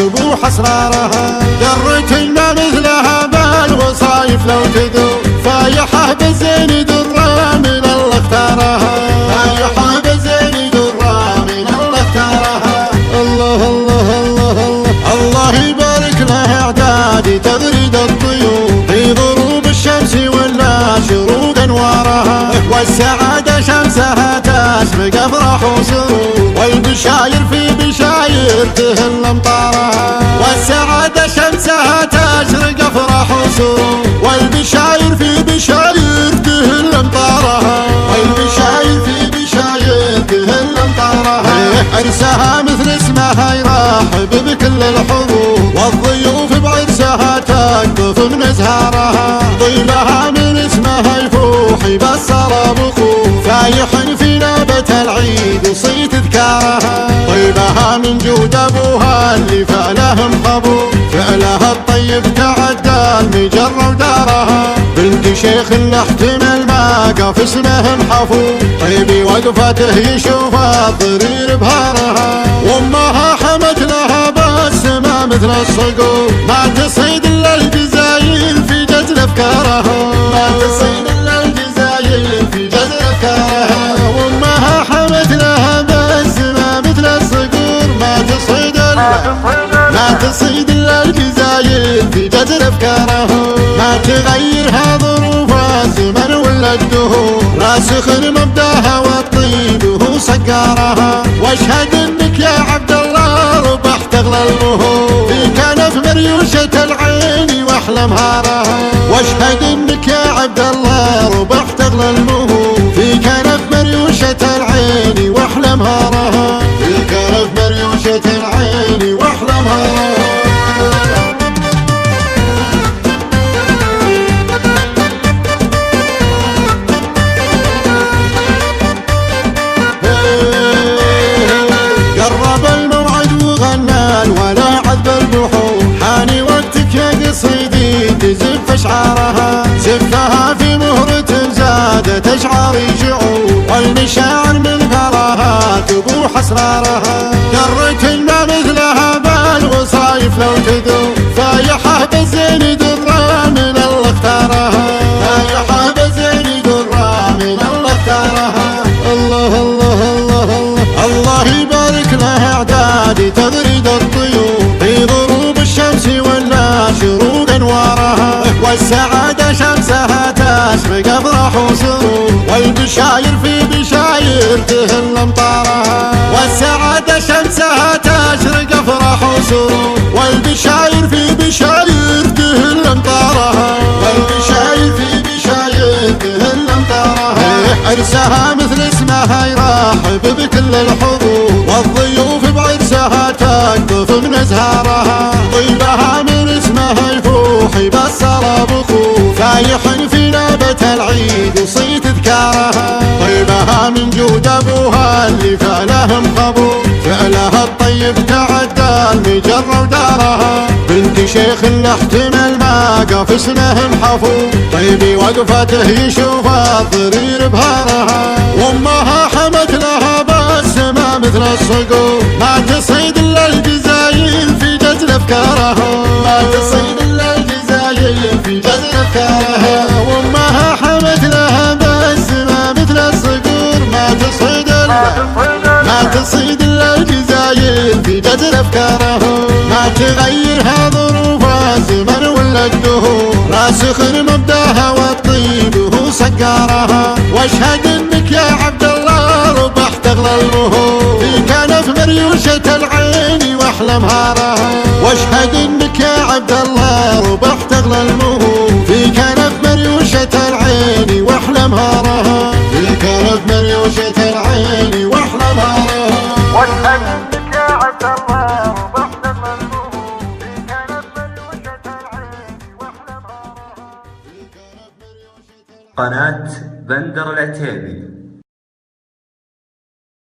تبوح اسرارها. درة ما مثلها بالوصايف لو تذوب، فايحة بالزين درة من الله اختارها، فايحة بالزين درة من الله اختارها. الله الله الله الله الله يبارك له اعدادي تغرد الطيور في غروب الشمس ولا شروق انوارها، والسعادة شمسها تشرق افراح وسرور، والبشاير في بشاير تهل امطارها، والسعادة شمسها تشرق افراح وسرور، والبشاير في بشاير تهل امطارها، والبشاير في بشاير تهل امطارها. عرسها مثل اسمها يرحب بكل الحضور، والضيوف بعرسها تقطف من ازهارها، طيبها من اسمها يفوح يبصر بخور، فايح في نابة العيد وصيت اذكارها، طيبها من جود ابوها اللي فعله مقبول، فعلها الطيب تعدى المجرة ودارها، بنت شيخ اللي احتمل ما قف اسمه محفوظ، طيبي وقفته يشوف الضرير بهارها، وامها حمت لها بسمة مثل الصقور، ما تصيد الا الجزايل في جزل افكارها، ما تصيد الا الجزايل في جزل افكارها، وامها حمت لها بسمة مثل الصقور، ما تصيد الا الجزايل في جزل افكارها، ما تغيرها ظروف الزمن ولا الدهور، راسخ مبداها والطيب وهو سكارها، واشهد انك يا عبد الله ربحت اغلى المهور، في كنف مريوشة العين واحلى مهارها، واشهد انك يا عبد الله ربحت اغلى المهور، في كنف مريوشة العين واحلى مهارها، في كنف مريوشة العين واحلى مهارها. قرب الموعد وغنان ولا عذب البحور، حاني وقتك يا قصيدي تزف اشعارها، زفها في مهرة زادت اشعاري شعور، والمشاعر من ثراها تبوح اسرارها، درة ما مثلها بالوصايف لو تذوب، فايحة بالزين درة من الله اختارها، فايحة بالزين درة من الله اختارها. الله الله الله الله الله يبارك له اعدادي تغرد الطيور في غروب الشمس ولا شروق انوارها، والسعادة شمسها تشرق افراح وسرور، والبشاير في بشاير تهل امطارها، والسعادة شمسها تشرق افراح وسرور، والبشاير في بشاير تهل امطارها، والبشاير في بشاير تهل امطارها. عرسها مثل اسمها يرحب بكل الحضور، والضيوف بعرسها تقطف من ازهارها، طيبها من اسمها يفوح يبصر بخور، فايح في نابة العيد وصيت اذكارها، طيبها من جود ابوها اللي فعله مقبول، فعلها الطيب تعدى المجرة ودارها، بنت شيخ اللي احتمل ما قف اسمه محفوظ، طيبي وقفته يشوف الضرير بهارها، وامها حمت لها بسمة مثل الصقور، ما تصيد الا الجزايل في جزل افكارها، ما تصيد الا الجزايل في جزل افكارها، وامها حمت لها بسمة مثل الصقور، ما تصيد الا الجزايل في جزل افكارها، ما تغيرها ظروف الزمن ولا الدهور، راسخ مبداها والطيب وهو سكارها، واشهد انك يا عبد الله ربحت اغلى المهور، في كنف مريوشة العين واحلى مهارها، واشهد انك يا عبد الله ربحت اغلى المهور، في كنف مريوشة العين واحلى مهارها، في كنف مريوشة العين واحلى مهارها، واشهد انك يا عبد الله ربحت اغلى المهور، في كنف مريوشة العين واحلى مهارها. قناة بندر العتيبي.